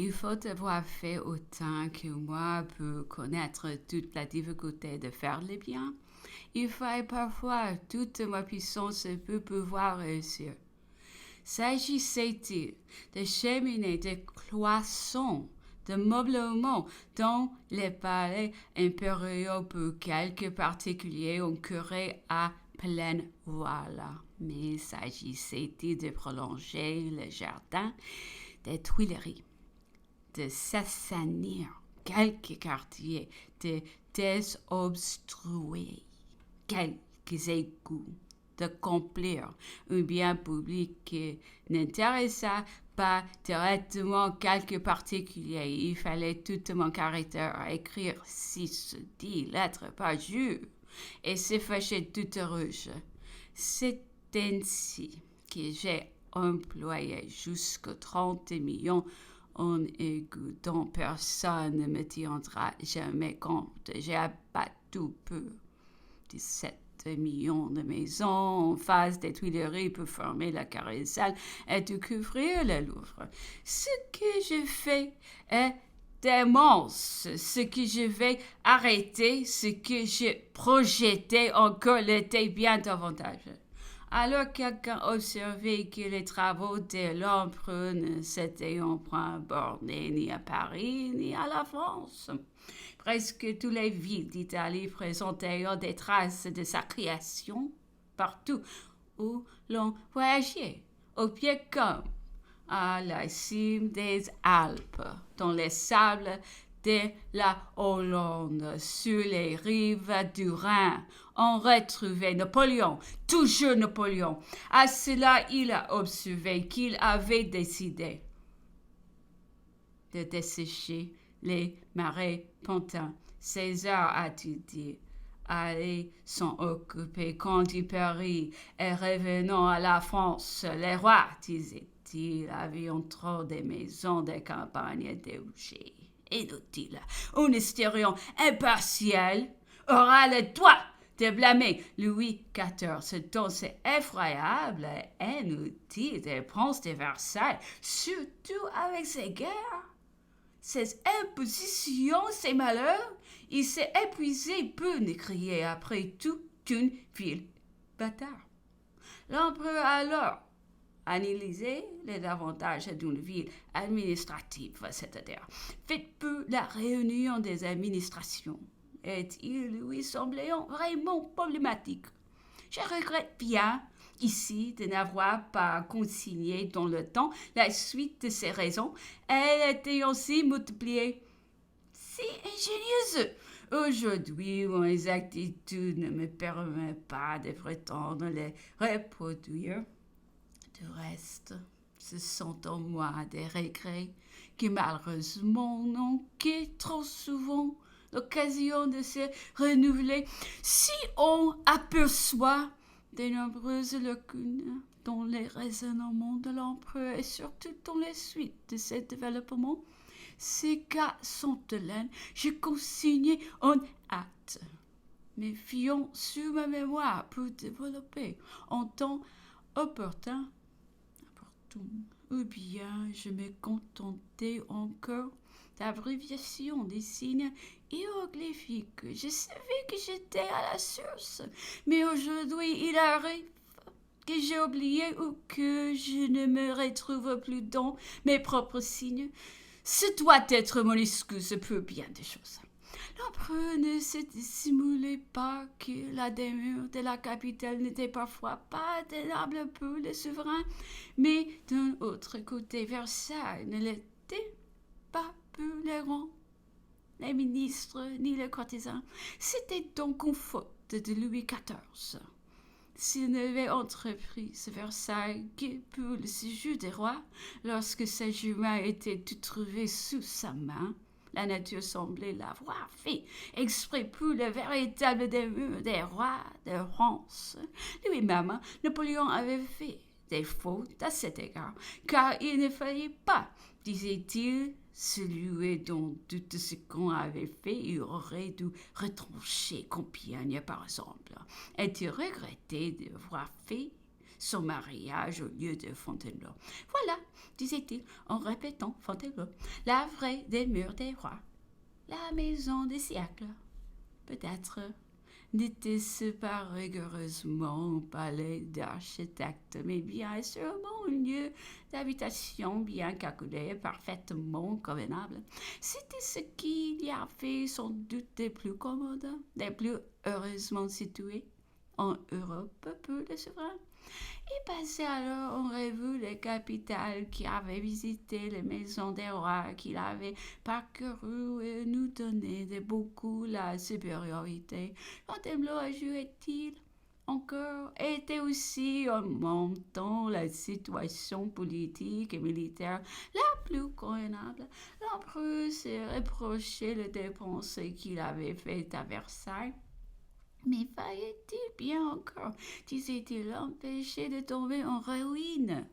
Il faut avoir fait autant que moi pour connaître toute la difficulté de faire le bien. Il faut parfois toute ma puissance pour pouvoir réussir. S'agissait-il de cheminées, de cloisons, de meublements dans les palais impériaux pour quelques particuliers on courait à pleine voile. Mais s'agissait-il de prolonger le jardin des Tuileries, de s'assainir quelques quartiers, de désobstruer quelques égouts, d'accomplir un bien public qui n'intéressa pas directement quelques particuliers. Il fallait tout mon caractère à écrire 6 10 lettres par jour et se fâcher toute rouge. C'est ainsi que j'ai employé jusqu'à 30 millions en égout dont personne ne me tiendra jamais compte. J'ai abattu peu 17 millions de maisons en face des Tuileries pour former la carrousel et de couvrir le Louvre. Ce que je fais est immense. Ce que je vais arrêter, ce que je projetais encore l'était bien davantage. Alors quelqu'un observait que les travaux de l'empereur ne s'étaient en point bornés ni à Paris ni à la France. Presque toutes les villes d'Italie présentaient des traces de sa création partout où l'on voyageait, au pied comme à la cime des Alpes, dans les sables de la Hollande, sur les rives du Rhin. On retrouvait Napoléon, toujours Napoléon. À cela, il a observé qu'il avait décidé de dessécher les marais pantins. César a-t-il dit, allez s'en occuper quand il périt, et revenons à la France. Les rois, disait-il, avaient trop des maisons de campagne débouchées. Inutile, un historien impartial aura le droit de blâmer Louis XIV dont c'est effroyable et inutile des princes de Versailles, surtout avec ses guerres, ses impositions, ses malheurs. Il s'est épuisé pour ne crier après tout qu'une ville bâtard. L'empereur alors analysé les avantages d'une ville administrative, c'est-à-dire faite pour la réunion des administrations. Et il lui semblait vraiment problématique. Je regrette bien ici de n'avoir pas consigné dans le temps la suite de ces raisons. Elles étaient aussi multipliées. Si ingénieuse. Aujourd'hui, mon exactitude ne me permet pas de prétendre les reproduire. Du reste, ce sont en moi des regrets qui malheureusement n'ont que trop souvent l'occasion de se renouveler. Si on aperçoit de nombreuses lacunes dans les raisonnements de l'empereur et surtout dans les suites de ce développement, ces cas sont de laine, je consigne en hâte. Me fions sur ma mémoire pour développer en temps opportun, ou bien je me contentais encore d'abréviation des signes hiéroglyphiques. Je savais que j'étais à la source, mais aujourd'hui il arrive que j'ai oublié ou que je ne me retrouve plus dans mes propres signes. Ce doit être mon excuse pour bien des choses. L'empereur ne se dissimulait pas que la demeure de la capitale n'était parfois pas tenable pour le souverain, mais d'un autre côté, Versailles ne l'était pas pour les rangs, les ministres ni les courtisans. C'était donc une faute de Louis XIV. S'il n'avait entrepris ce Versailles que pour le séjour des rois, lorsque Saint-Germain était tout trouvé sous sa main, la nature semblait l'avoir fait exprès pour le véritable demeure des rois de France. Lui-même, Napoléon avait fait des fautes à cet égard, car il ne fallait pas, disait-il, celui dont tout ce qu'on avait fait, il aurait dû retrancher Compiègne, par exemple. Et il regrettait d'avoir fait son mariage au lieu de Fontainebleau. Voilà, disait-il en répétant Fontainebleau, la vraie des murs des rois, la maison des siècles. Peut-être n'était-ce pas rigoureusement un palais d'architecte, mais bien sûrement un lieu d'habitation bien calculé, parfaitement convenable. C'était ce qui y avait sans doute des plus commodes, des plus heureusement situés en Europe pour les souverains. Il passait alors en revue les capitales qui avaient visité les maisons des rois qu'il avait parcourues et nous donnait de beaucoup la supériorité. Fontainebleau, ajoutait-il encore, était aussi en même temps la situation politique et militaire la plus convenable. L'empereur se reprochait les dépenses qu'il avait faites à Versailles. Mais fallait-il bien encore, disait-il, l'empêcher de tomber en ruine?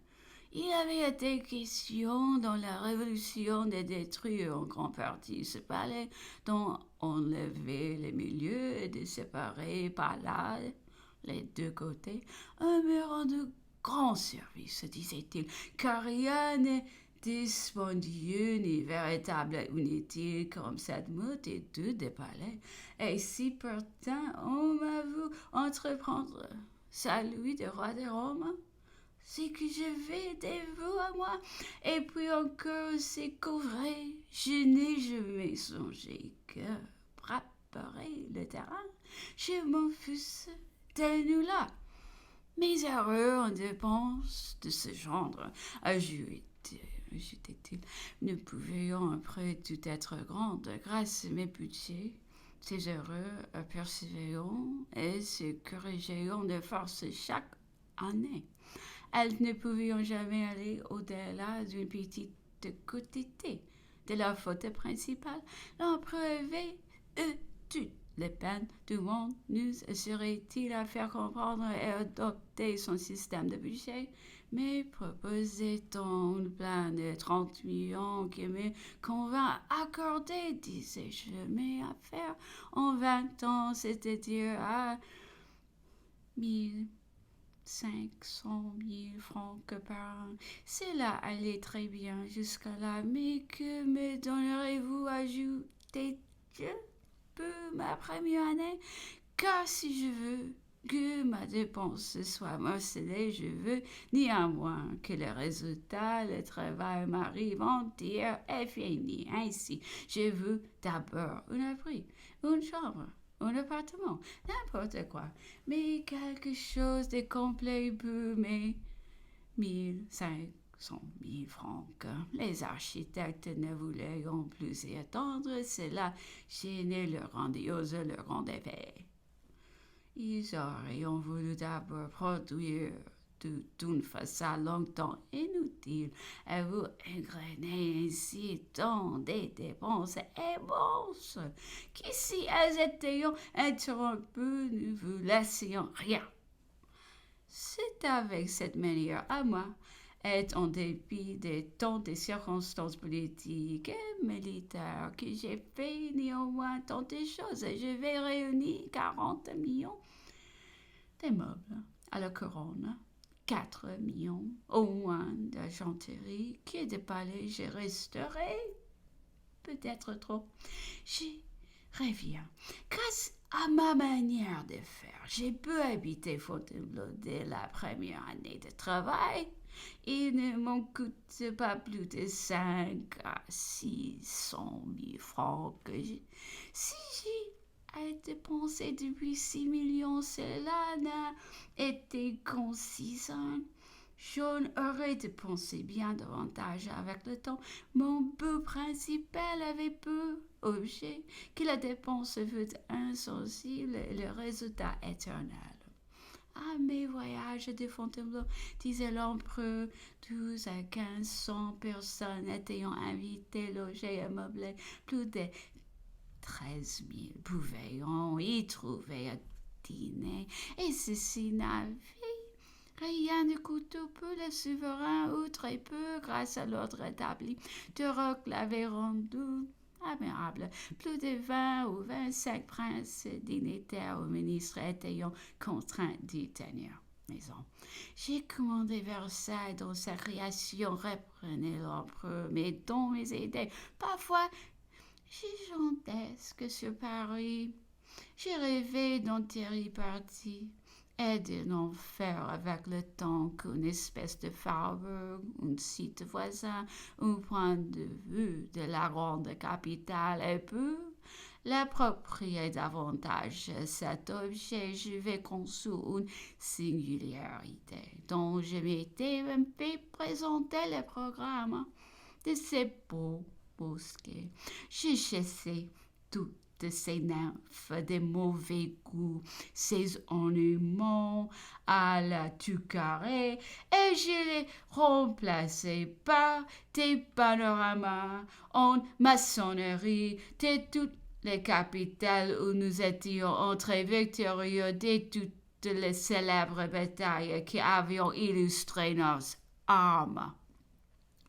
Il avait été question dans la Révolution de détruire en grande partie ce palais, d'en enlever les milieux et de séparer par là les deux côtés, un mur en de grand service, disait-il, car rien n'est dispendieux ni véritable inutile comme cette multitude de palais. Et si pourtant on m'a vu entreprendre celui du roi de Rome, c'est que je vais de vous à moi, et puis encore c'est qu'ouvré, je n'ai jamais songé que préparer le terrain, je m'en fusse de nous là. Mes erreurs en dépenses de ce genre, ajoutait-il, ne pouvaient après tout être grandes grâce à mes budgets. Ces erreurs apercevions et se corrigeaient de force chaque année. Elles ne pouvaient jamais aller au-delà d'une petite quantité de la faute principale. L'empereur avait toutes les peines du monde nous assurait-il à faire comprendre et adopter son système de budget, mais proposait-on un plan de 30 millions qui me convint à accorder, disais-je, mes affaires en 20 ans, c'est-à-dire à 1 500 000 francs par an. Cela allait très bien jusqu'à-là, mais que me donnerez-vous, ajoutai-je, pour ma première année? Car si je veux que ma dépense soit morcelée, je veux néanmoins que le résultat, le travail m'arrive entier et fini. Ainsi, je veux d'abord un abri, une chambre, un appartement, n'importe quoi, mais quelque chose de complet pour mes 1 500 000 francs. Les architectes ne voulaient plus y attendre, cela gênait leur grandiose, leur grand effet. Ils auraient voulu d'abord produire toute une façade longtemps inutile et vous engrainer ainsi tant de dépenses immenses qui, si elles étaient interrompues, ne vous laissaient rien. C'est avec cette manière à moi, et en dépit de tant de circonstances politiques et militaires, que j'ai fait néanmoins tant de choses. Je vais réunir 40 millions de meubles à la couronne, 4 millions au moins d'argenterie, que de palais je resterai peut-être trop. J'y reviens. Grâce à ma manière de faire, j'ai pu habiter Fontainebleau dès la première année de travail. Il ne m'en coûte pas plus de 5 à 600 000 francs si j'ai dépensé depuis 6 millions, cela n'a été qu'en 6 ans. J'en aurais dépensé bien davantage avec le temps. Mon but principal avait peu objet que la dépense fût insensible et le résultat éternel. À mes voyages de Fontainebleau, disait l'empereur, 12 à 1500 personnes étaient invitées, logées et meublées. Plus de 13 000 pouvaient y trouver à dîner. Et ceci n'avait rien de coûteux pour le souverain, ou très peu, grâce à l'ordre établi. Turok l'avait rendu admirable. Plus de 20 ou 25 princes dignitaires ou ministres étaient contraints d'y tenir. maison. J'ai commandé Versailles dont sa création reprenait l'empereur, mais dont mes idées, parfois gigantesques sur Paris. J'ai rêvé d'enterrer parti et de n'en faire avec le temps qu'une espèce de Faubourg, un site voisin, un point de vue de la grande capitale et peut l'approprier davantage. Cet objet, je vais conçu une singularité dont je m'étais même fait présenter le programme de ces beaux bosquets. J'ai chassé toutes ces nymphes de mauvais goût, ces ornements à la carré, et je les remplacés par des panoramas en maçonnerie de toutes les capitales où nous étions entrés victorieux de toutes les célèbres batailles qui avaient illustré nos armes.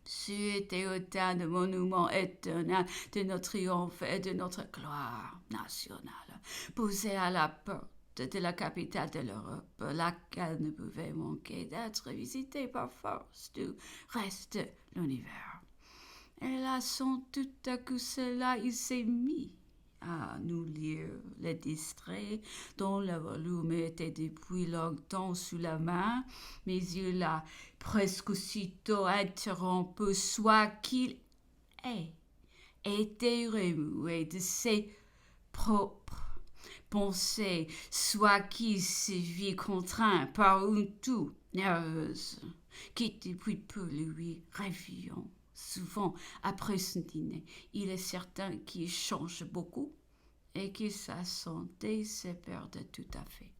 C'étaient autant de monuments étonnants de notre triomphe et de notre gloire nationale, posés à la porte de la capitale de l'Europe, laquelle ne pouvait manquer d'être visitée par force du reste de l'univers. Et là, sans tout à coup cela, il s'est mis à nous lire les distraits dont le volume était depuis longtemps sous la main, mais il a presque aussitôt interrompu, soit qu'il ait été remué de ses propres pensées, soit qu'il se vit contraint par une toux nerveuse qui depuis peu lui revient souvent après son dîner. Il est certain qu'il change beaucoup et que sa santé se perd tout à fait.